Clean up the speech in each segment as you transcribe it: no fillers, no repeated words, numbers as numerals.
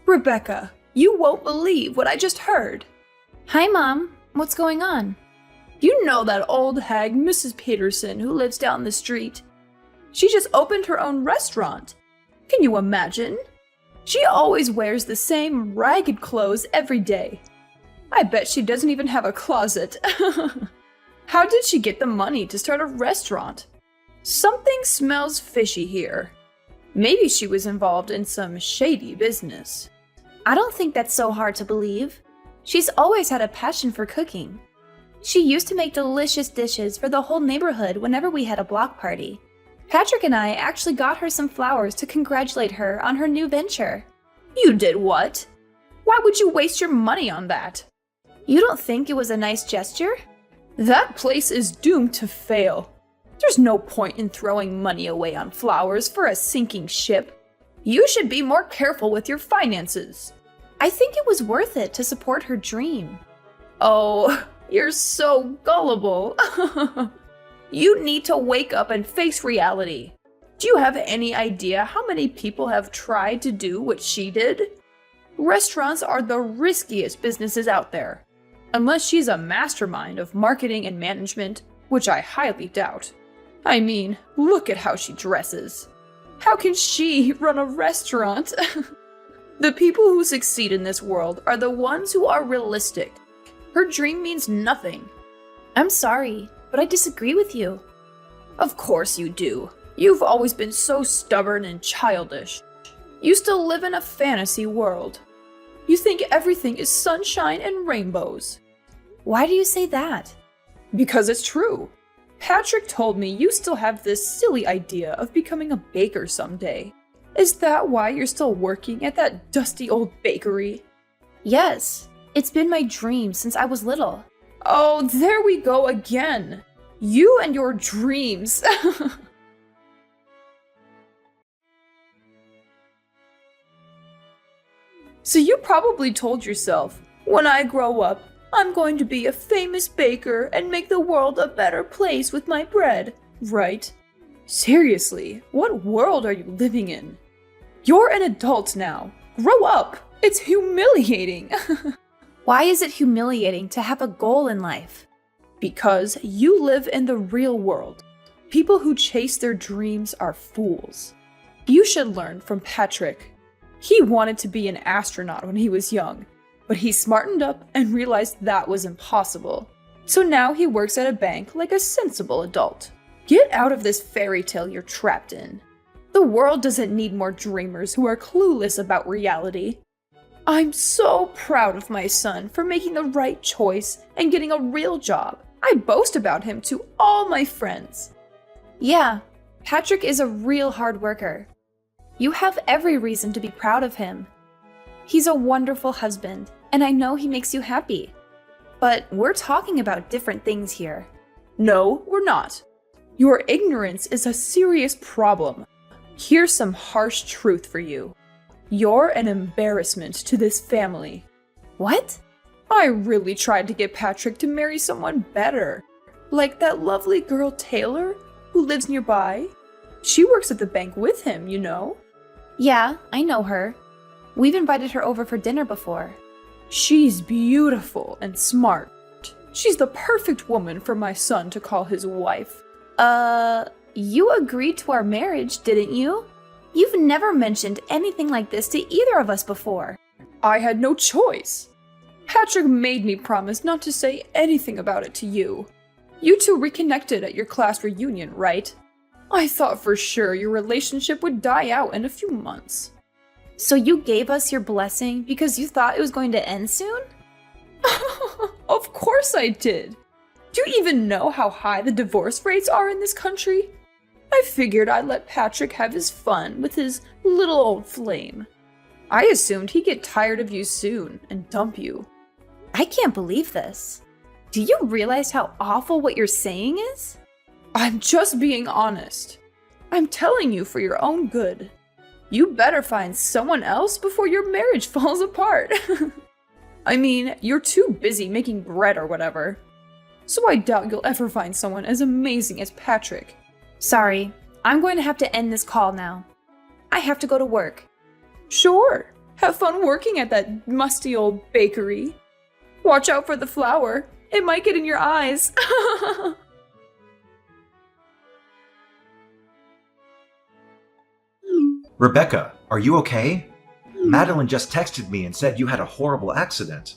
Rebecca, you won't believe what I just heard. Hi, Mom. What's going on? You know that old hag, Mrs. Peterson, who lives down the street? She just opened her own restaurant. Can you imagine? She always wears the same ragged clothes every day. I bet she doesn't even have a closet. How did she get the money to start a restaurant? Something smells fishy here. Maybe she was involved in some shady business. I don't think that's so hard to believe. She's always had a passion for cooking. She used to make delicious dishes for the whole neighborhood whenever we had a block party. Patrick and I actually got her some flowers to congratulate her on her new venture. You did what? Why would you waste your money on that? You don't think it was a nice gesture? That place is doomed to fail. There's no point in throwing money away on flowers for a sinking ship. You should be more careful with your finances. I think it was worth it to support her dream. Oh, you're so gullible. You need to wake up and face reality. Do you have any idea how many people have tried to do what she did? Restaurants are the riskiest businesses out there. Unless she's a mastermind of marketing and management, which I highly doubt. I mean, look at how she dresses. How can she run a restaurant? The people who succeed in this world are the ones who are realistic. Her dream means nothing. I'm sorry, but I disagree with you. Of course you do. You've always been so stubborn and childish. You still live in a fantasy world. You think everything is sunshine and rainbows. Why do you say that? Because it's true. Patrick told me you still have this silly idea of becoming a baker someday. Is that why you're still working at that dusty old bakery? Yes, it's been my dream since I was little. Oh, there we go again. You and your dreams. So you probably told yourself, when I grow up, I'm going to be a famous baker and make the world a better place with my bread, right? Seriously, what world are you living in? You're an adult now. Grow up. It's humiliating. Why is it humiliating to have a goal in life? Because you live in the real world. People who chase their dreams are fools. You should learn from Patrick. He wanted to be an astronaut when he was young, but he smartened up and realized that was impossible. So now he works at a bank like a sensible adult. Get out of this fairy tale you're trapped in. The world doesn't need more dreamers who are clueless about reality. I'm so proud of my son for making the right choice and getting a real job. I boast about him to all my friends. Yeah, Patrick is a real hard worker. You have every reason to be proud of him. He's a wonderful husband, and I know he makes you happy. But we're talking about different things here. No, we're not. Your ignorance is a serious problem. Here's some harsh truth for you. You're an embarrassment to this family. What? I really tried to get Patrick to marry someone better. Like that lovely girl Taylor, who lives nearby. She works at the bank with him, you know. Yeah, I know her. We've invited her over for dinner before. She's beautiful and smart. She's the perfect woman for my son to call his wife. You agreed to our marriage, didn't you? You've never mentioned anything like this to either of us before. I had no choice. Patrick made me promise not to say anything about it to you. You two reconnected at your class reunion, right? I thought for sure your relationship would die out in a few months. So you gave us your blessing because you thought it was going to end soon? Of course I did. Do you even know how high the divorce rates are in this country? I figured I'd let Patrick have his fun with his little old flame. I assumed he'd get tired of you soon and dump you. I can't believe this. Do you realize how awful what you're saying is? I'm just being honest. I'm telling you for your own good. You better find someone else before your marriage falls apart. I mean, you're too busy making bread or whatever. So I doubt you'll ever find someone as amazing as Patrick. Sorry, I'm going to have to end this call now. I have to go to work. Sure, Have fun working at that musty old bakery. Watch out for the flour. It might get in your eyes. Rebecca, are you okay? Madeline just texted me and said you had a horrible accident.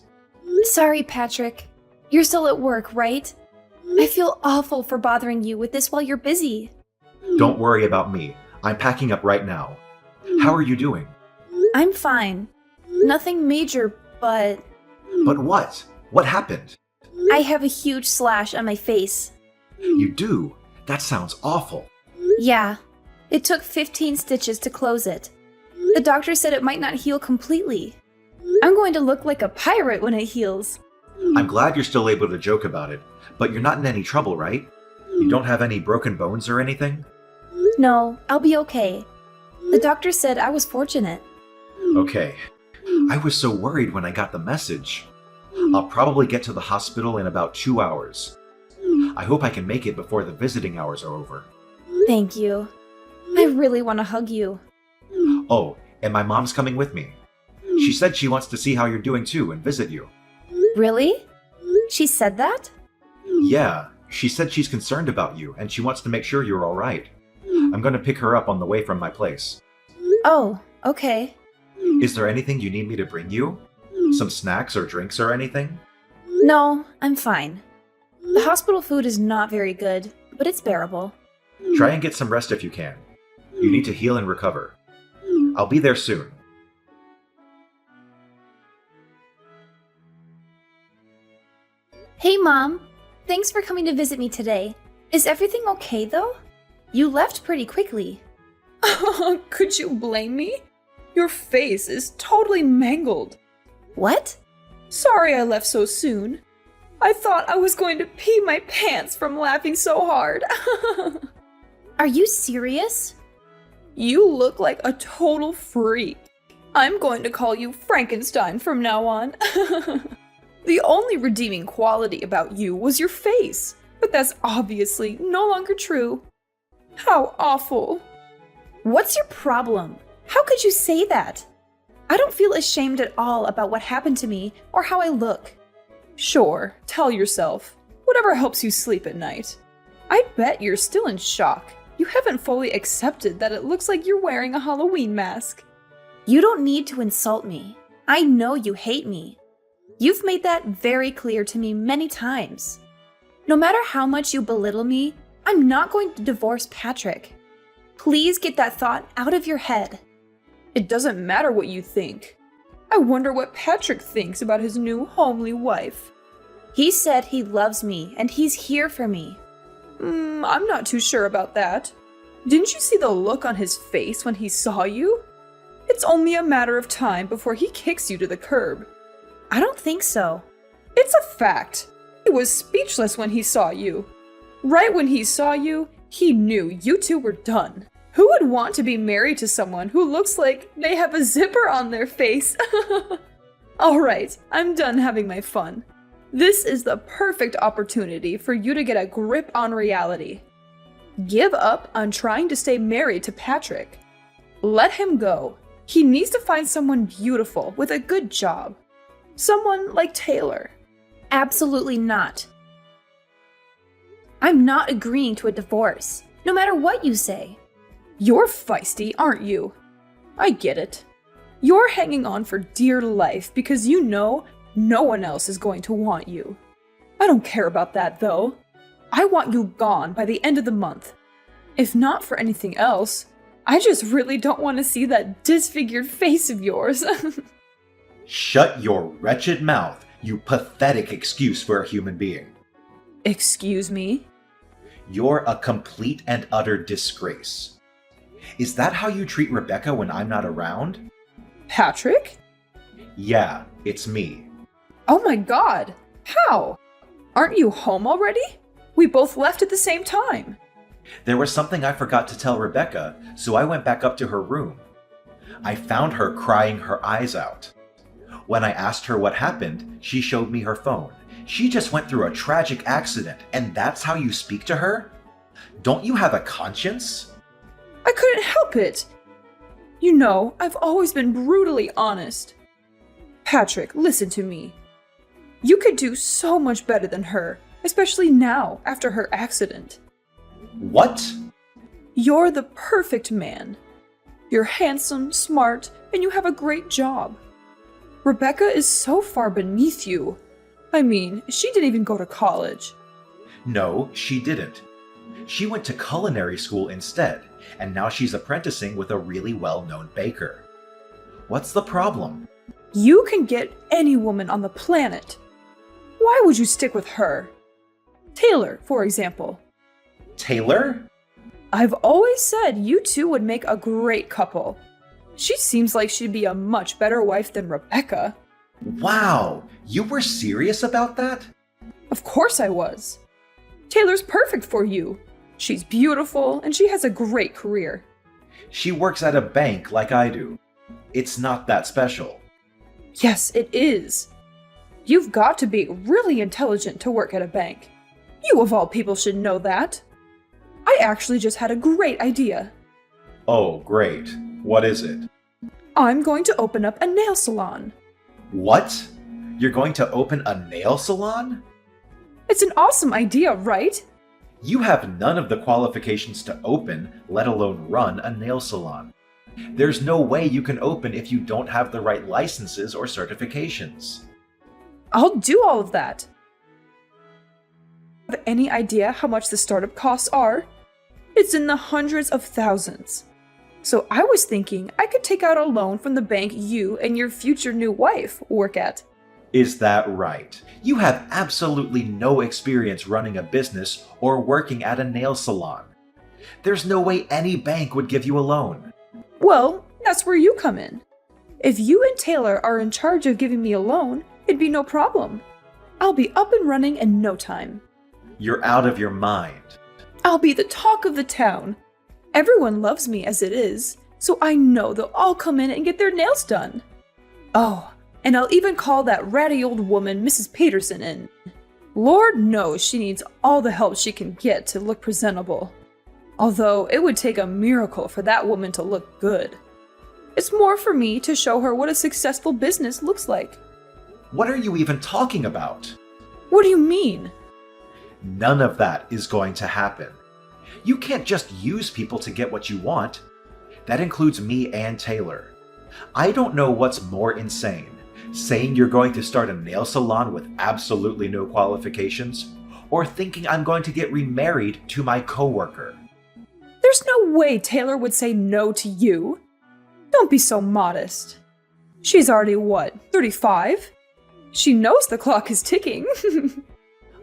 Sorry, Patrick. You're still at work, right? I feel awful for bothering you with this while you're busy. Don't worry about me. I'm packing up right now. How are you doing? I'm fine. Nothing major, but But what? What happened? I have a huge slash on my face. You do? That sounds awful. Yeah, it took 15 stitches to close it. The doctor said it might not heal completely. I'm going to look like a pirate when it heals. I'm glad you're still able to joke about it, but you're not in any trouble, right? You don't have any broken bones or anything? No, I'll be okay. The doctor said I was fortunate. Okay. I was so worried when I got the message. I'll probably get to the hospital in about 2 hours. I hope I can make it before the visiting hours are over. Thank you. I really want to hug you. Oh, and my mom's coming with me. She said she wants to see how you're doing too and visit you. Really? She said that? Yeah, she said she's concerned about you and she wants to make sure you're alright. I'm gonna pick her up on the way from my place. Oh, okay. Is there anything you need me to bring you? Some snacks or drinks or anything? No, I'm fine. The hospital food is not very good, but it's bearable. Try and get some rest if you can. You need to heal and recover. I'll be there soon. Hey, Mom. Thanks for coming to visit me today. Is everything okay, though? You left pretty quickly. Could you blame me? Your face is totally mangled. What? Sorry I left so soon. I thought I was going to pee my pants from laughing so hard. Are you serious? You look like a total freak. I'm going to call you Frankenstein from now on. The only redeeming quality about you was your face, but that's obviously no longer true. How awful. What's your problem? How could you say that? I don't feel ashamed at all about what happened to me or how I look. Sure, tell yourself. Whatever helps you sleep at night. I bet you're still in shock. You haven't fully accepted that it looks like you're wearing a Halloween mask. You don't need to insult me. I know you hate me. You've made that very clear to me many times. No matter how much you belittle me, I'm not going to divorce Patrick. Please get that thought out of your head. It doesn't matter what you think. I wonder what Patrick thinks about his new homely wife. He said he loves me and he's here for me. I'm not too sure about that. Didn't you see the look on his face when he saw you? It's only a matter of time before he kicks you to the curb. I don't think so. It's a fact. He was speechless when he saw you. Right when he saw you, he knew you two were done. Who would want to be married to someone who looks like they have a zipper on their face? Alright, I'm done having my fun. This is the perfect opportunity for you to get a grip on reality. Give up on trying to stay married to Patrick. Let him go. He needs to find someone beautiful with a good job. Someone like Taylor. Absolutely not. I'm not agreeing to a divorce, no matter what you say. You're feisty, aren't you? I get it. You're hanging on for dear life because you know no one else is going to want you. I don't care about that, though. I want you gone by the end of the month. If not for anything else, I just really don't want to see that disfigured face of yours. Shut your wretched mouth, you pathetic excuse for a human being. Excuse me? You're a complete and utter disgrace. Is that how you treat Rebecca when I'm not around? Patrick? Yeah, it's me. Oh my god! How? Aren't you home already? We both left at the same time. There was something I forgot to tell Rebecca, so I went back up to her room. I found her crying her eyes out. When I asked her what happened, she showed me her phone. She just went through a tragic accident, and that's how you speak to her? Don't you have a conscience? I couldn't help it. You know, I've always been brutally honest. Patrick, listen to me. You could do so much better than her, especially now, after her accident. What? You're the perfect man. You're handsome, smart, and you have a great job. Rebecca is so far beneath you. I mean, she didn't even go to college. No, she didn't. She went to culinary school instead, and now she's apprenticing with a really well-known baker. What's the problem? You can get any woman on the planet. Why would you stick with her? Taylor, for example. Taylor? I've always said you two would make a great couple. She seems like she'd be a much better wife than Rebecca. Wow, you were serious about that? Of course I was. Taylor's perfect for you. She's beautiful and she has a great career. She works at a bank like I do. It's not that special. Yes, it is. You've got to be really intelligent to work at a bank. You of all people should know that. I actually just had a great idea. Oh, great. What is it? I'm going to open up a nail salon. What? You're going to open a nail salon? It's an awesome idea, right? You have none of the qualifications to open, let alone run a nail salon. There's no way you can open if you don't have the right licenses or certifications. I'll do all of that. Have any idea how much the startup costs are? It's in the hundreds of thousands. So I was thinking I could take out a loan from the bank you and your future new wife work at. Is that right? You have absolutely no experience running a business or working at a nail salon. There's no way any bank would give you a loan. Well, that's where you come in. If you and Taylor are in charge of giving me a loan, it'd be no problem. I'll be up and running in no time. You're out of your mind. I'll be the talk of the town. Everyone loves me as it is, so I know they'll all come in and get their nails done. Oh, and I'll even call that ratty old woman Mrs. Peterson in. Lord knows she needs all the help she can get to look presentable. Although it would take a miracle for that woman to look good. It's more for me to show her what a successful business looks like. What are you even talking about? What do you mean? None of that is going to happen. You can't just use people to get what you want. That includes me and Taylor. I don't know what's more insane, saying you're going to start a nail salon with absolutely no qualifications, or thinking I'm going to get remarried to my coworker. There's no way Taylor would say no to you. Don't be so modest. She's already, what, 35? She knows the clock is ticking.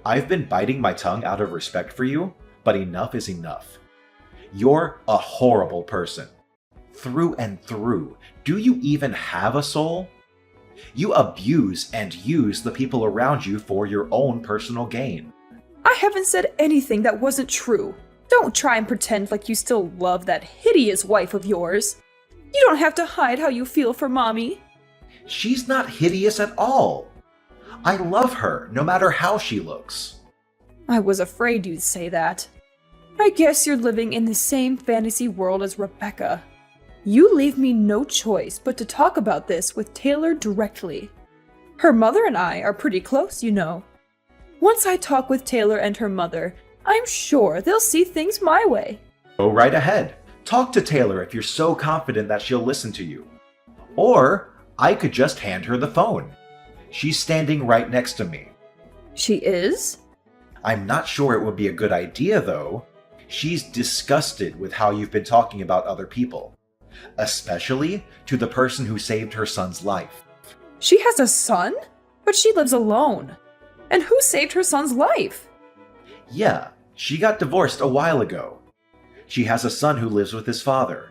I've been biting my tongue out of respect for you, but enough is enough. You're a horrible person. Through and through. Do you even have a soul? You abuse and use the people around you for your own personal gain. I haven't said anything that wasn't true. Don't try and pretend like you still love that hideous wife of yours. You don't have to hide how you feel for Mommy. She's not hideous at all. I love her, no matter how she looks. I was afraid you'd say that. I guess you're living in the same fantasy world as Rebecca. You leave me no choice but to talk about this with Taylor directly. Her mother and I are pretty close, you know. Once I talk with Taylor and her mother, I'm sure they'll see things my way. Go right ahead. Talk to Taylor if you're so confident that she'll listen to you. Or I could just hand her the phone. She's standing right next to me. She is? I'm not sure it would be a good idea, though. She's disgusted with how you've been talking about other people, especially to the person who saved her son's life. She has a son? But she lives alone. And who saved her son's life? Yeah, she got divorced a while ago. She has a son who lives with his father.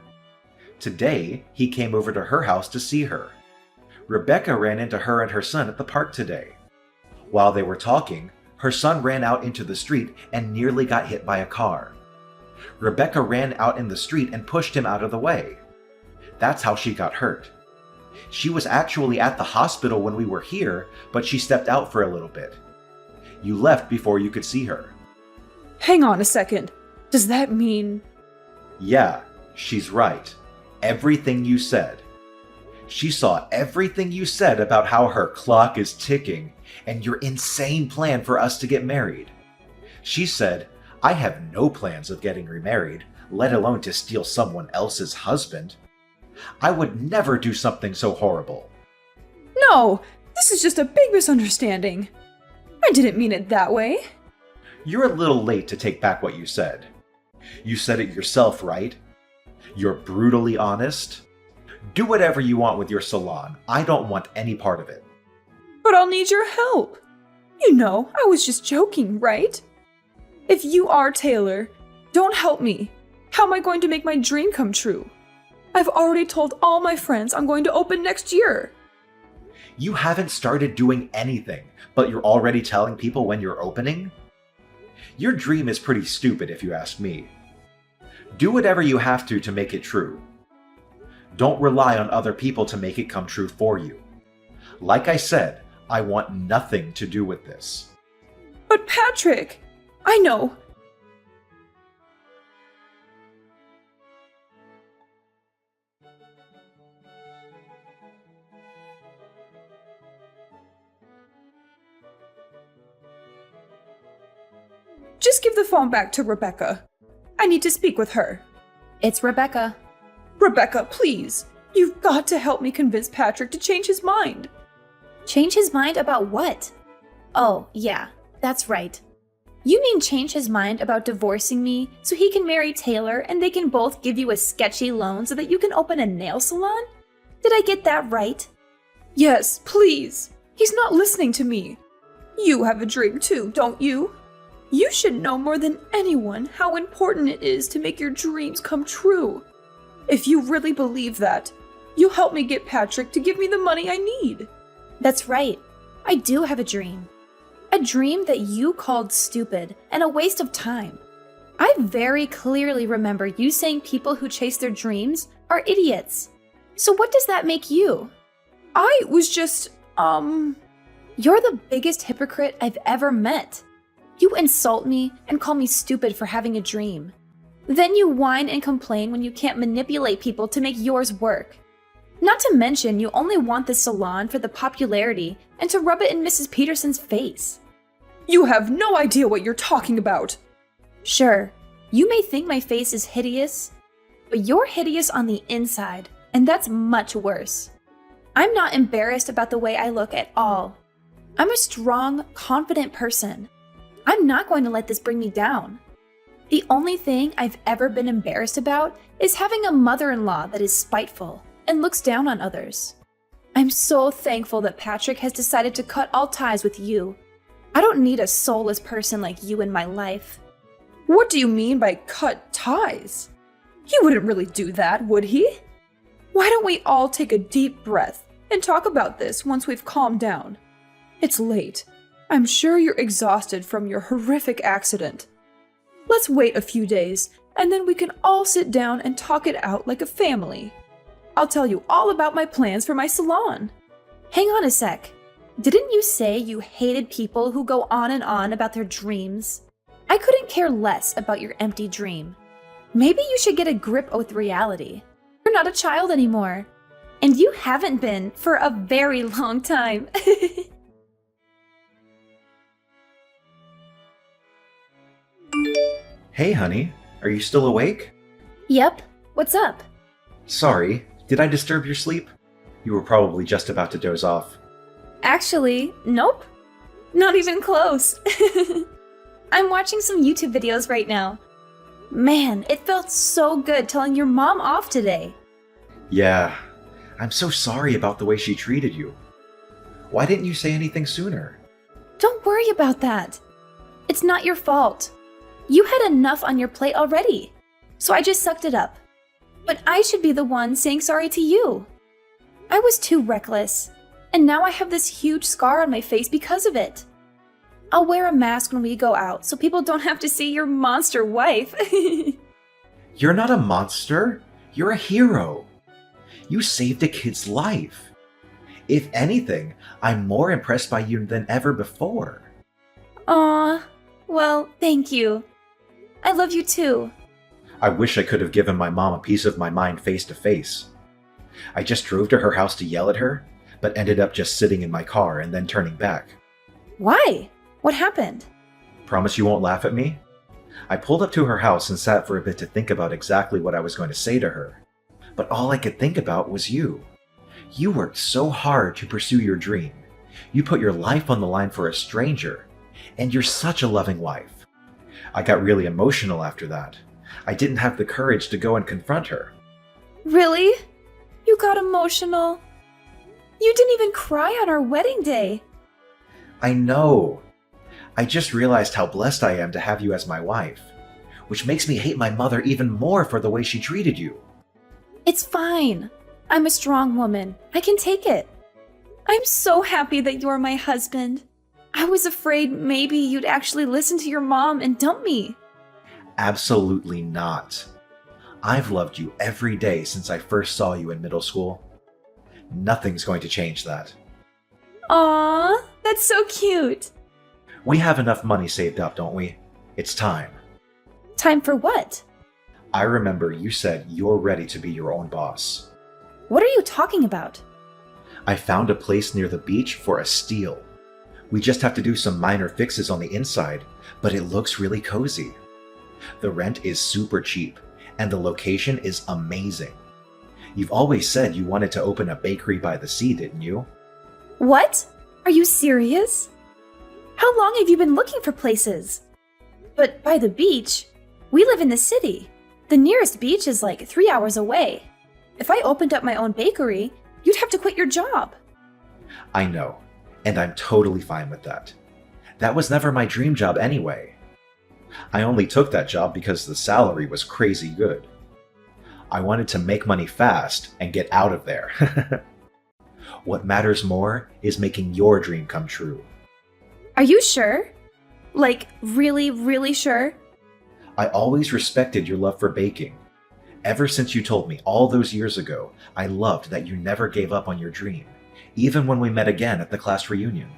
Today, he came over to her house to see her. Rebecca ran into her and her son at the park today. While they were talking, her son ran out into the street and nearly got hit by a car. Rebecca ran out in the street and pushed him out of the way. That's how she got hurt. She was actually at the hospital when we were here, but she stepped out for a little bit. You left before you could see her. Hang on a second. Does that mean... Yeah, she's right. everything you said. She saw everything you said about how her clock is ticking and your insane plan for us to get married. She said, I have no plans of getting remarried, let alone to steal someone else's husband. I would never do something so horrible. No, this is just a big misunderstanding. I didn't mean it that way. You're a little late to take back what you said. You said it yourself, right? You're brutally honest. Do whatever you want with your salon. I don't want any part of it. But I'll need your help. You know, I was just joking, right? If you are Taylor, don't help me. How am I going to make my dream come true? I've already told all my friends I'm going to open next year. You haven't started doing anything, but you're already telling people when you're opening? Your dream is pretty stupid if you ask me. Do whatever you have to make it true. Don't rely on other people to make it come true for you. Like I said, I want nothing to do with this. But Patrick, I know. Just give the phone back to Rebecca. I need to speak with her. It's Rebecca. Rebecca, please. You've got to help me convince Patrick to change his mind. Change his mind about what? Oh, yeah, that's right. You mean change his mind about divorcing me so he can marry Taylor and they can both give you a sketchy loan so that you can open a nail salon? Did I get that right? Yes, please. He's not listening to me. You have a dream too, don't you? You should know more than anyone how important it is to make your dreams come true. If you really believe that, you'll help me get Patrick to give me the money I need. That's right. I do have a dream. A dream that you called stupid and a waste of time. I very clearly remember you saying people who chase their dreams are idiots. So what does that make you? I was just, You're the biggest hypocrite I've ever met. You insult me and call me stupid for having a dream. Then you whine and complain when you can't manipulate people to make yours work. Not to mention, you only want this salon for the popularity and to rub it in Mrs. Peterson's face. You have no idea what you're talking about. Sure, you may think my face is hideous, but you're hideous on the inside, and that's much worse. I'm not embarrassed about the way I look at all. I'm a strong, confident person. I'm not going to let this bring me down. The only thing I've ever been embarrassed about is having a mother-in-law that is spiteful and looks down on others. I'm so thankful that Patrick has decided to cut all ties with you. I don't need a soulless person like you in my life. What do you mean by cut ties? He wouldn't really do that, would he? Why don't we all take a deep breath and talk about this once we've calmed down? It's late. I'm sure you're exhausted from your horrific accident. Let's wait a few days, and then we can all sit down and talk it out like a family. I'll tell you all about my plans for my salon. Hang on a sec. Didn't you say you hated people who go on and on about their dreams? I couldn't care less about your empty dream. Maybe you should get a grip with reality. You're not a child anymore. And you haven't been for a very long time. Hey, honey, are you still awake? Yep, what's up? Sorry, did I disturb your sleep? You were probably just about to doze off. Actually, nope. Not even close. I'm watching some YouTube videos right now. Man, it felt so good telling your mom off today. Yeah, I'm so sorry about the way she treated you. Why didn't you say anything sooner? Don't worry about that. It's not your fault. You had enough on your plate already, so I just sucked it up. But I should be the one saying sorry to you. I was too reckless, and now I have this huge scar on my face because of it. I'll wear a mask when we go out so people don't have to see your monster wife. You're not a monster. You're a hero. You saved a kid's life. If anything, I'm more impressed by you than ever before. Aw, well, thank you. I love you too. I wish I could have given my mom a piece of my mind face to face. I just drove to her house to yell at her, but ended up just sitting in my car and then turning back. Why? What happened? Promise you won't laugh at me? I pulled up to her house and sat for a bit to think about exactly what I was going to say to her. But all I could think about was you. You worked so hard to pursue your dream. You put your life on the line for a stranger. And you're such a loving wife. I got really emotional after that. I didn't have the courage to go and confront her. Really? You got emotional? You didn't even cry on our wedding day. I know. I just realized how blessed I am to have you as my wife, which makes me hate my mother even more for the way she treated you. It's fine. I'm a strong woman. I can take it. I'm so happy that you're my husband. I was afraid maybe you'd actually listen to your mom and dump me. Absolutely not. I've loved you every day since I first saw you in middle school. Nothing's going to change that. Aww, that's so cute. We have enough money saved up, don't we? It's time. Time for what? I remember you said you're ready to be your own boss. What are you talking about? I found a place near the beach for a steal. We just have to do some minor fixes on the inside, but it looks really cozy. The rent is super cheap, and the location is amazing. You've always said you wanted to open a bakery by the sea, didn't you? What? Are you serious? How long have you been looking for places? But by the beach? We live in the city. The nearest beach is like 3 hours away. If I opened up my own bakery, you'd have to quit your job. I know, and I'm totally fine with that. That was never my dream job anyway. I only took that job because the salary was crazy good. I wanted to make money fast and get out of there. What matters more is making your dream come true. Are you sure? Like, really, really sure? I always respected your love for baking. Ever since you told me all those years ago, I loved that you never gave up on your dream, even when we met again at the class reunion.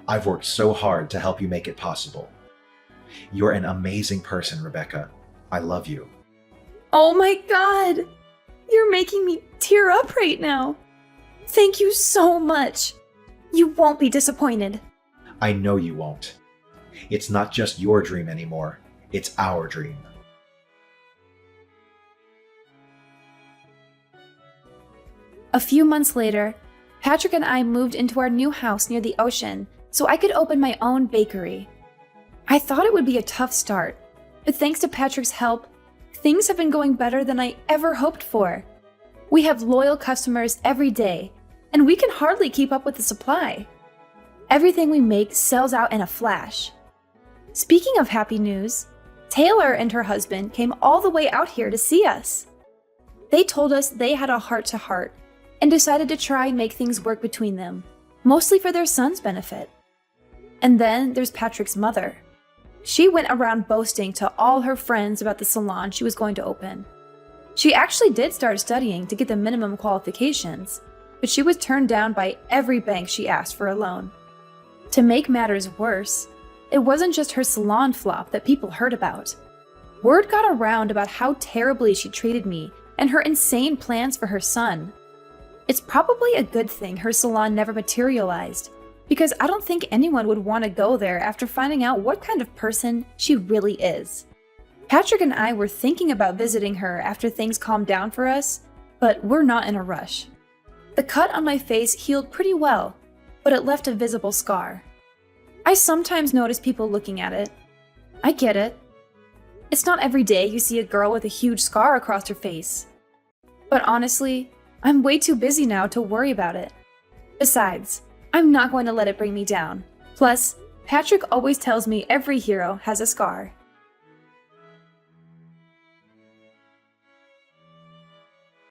I've worked so hard to help you make it possible. You're an amazing person, Rebecca. I love you. Oh my god! You're making me tear up right now. Thank you so much. You won't be disappointed. I know you won't. It's not just your dream anymore. It's our dream. A few months later, Patrick and I moved into our new house near the ocean so I could open my own bakery. I thought it would be a tough start, but thanks to Patrick's help, things have been going better than I ever hoped for. We have loyal customers every day, and we can hardly keep up with the supply. Everything we make sells out in a flash. Speaking of happy news, Taylor and her husband came all the way out here to see us. They told us they had a heart-to-heart and decided to try and make things work between them, mostly for their son's benefit. And then there's Patrick's mother. She went around boasting to all her friends about the salon she was going to open. She actually did start studying to get the minimum qualifications, but she was turned down by every bank she asked for a loan. To make matters worse, it wasn't just her salon flop that people heard about. Word got around about how terribly she treated me and her insane plans for her son. It's probably a good thing her salon never materialized, because I don't think anyone would want to go there after finding out what kind of person she really is. Patrick and I were thinking about visiting her after things calmed down for us, but we're not in a rush. The cut on my face healed pretty well, but it left a visible scar. I sometimes notice people looking at it. I get it. It's not every day you see a girl with a huge scar across her face. But honestly, I'm way too busy now to worry about it. Besides, I'm not going to let it bring me down. Plus, Patrick always tells me every hero has a scar.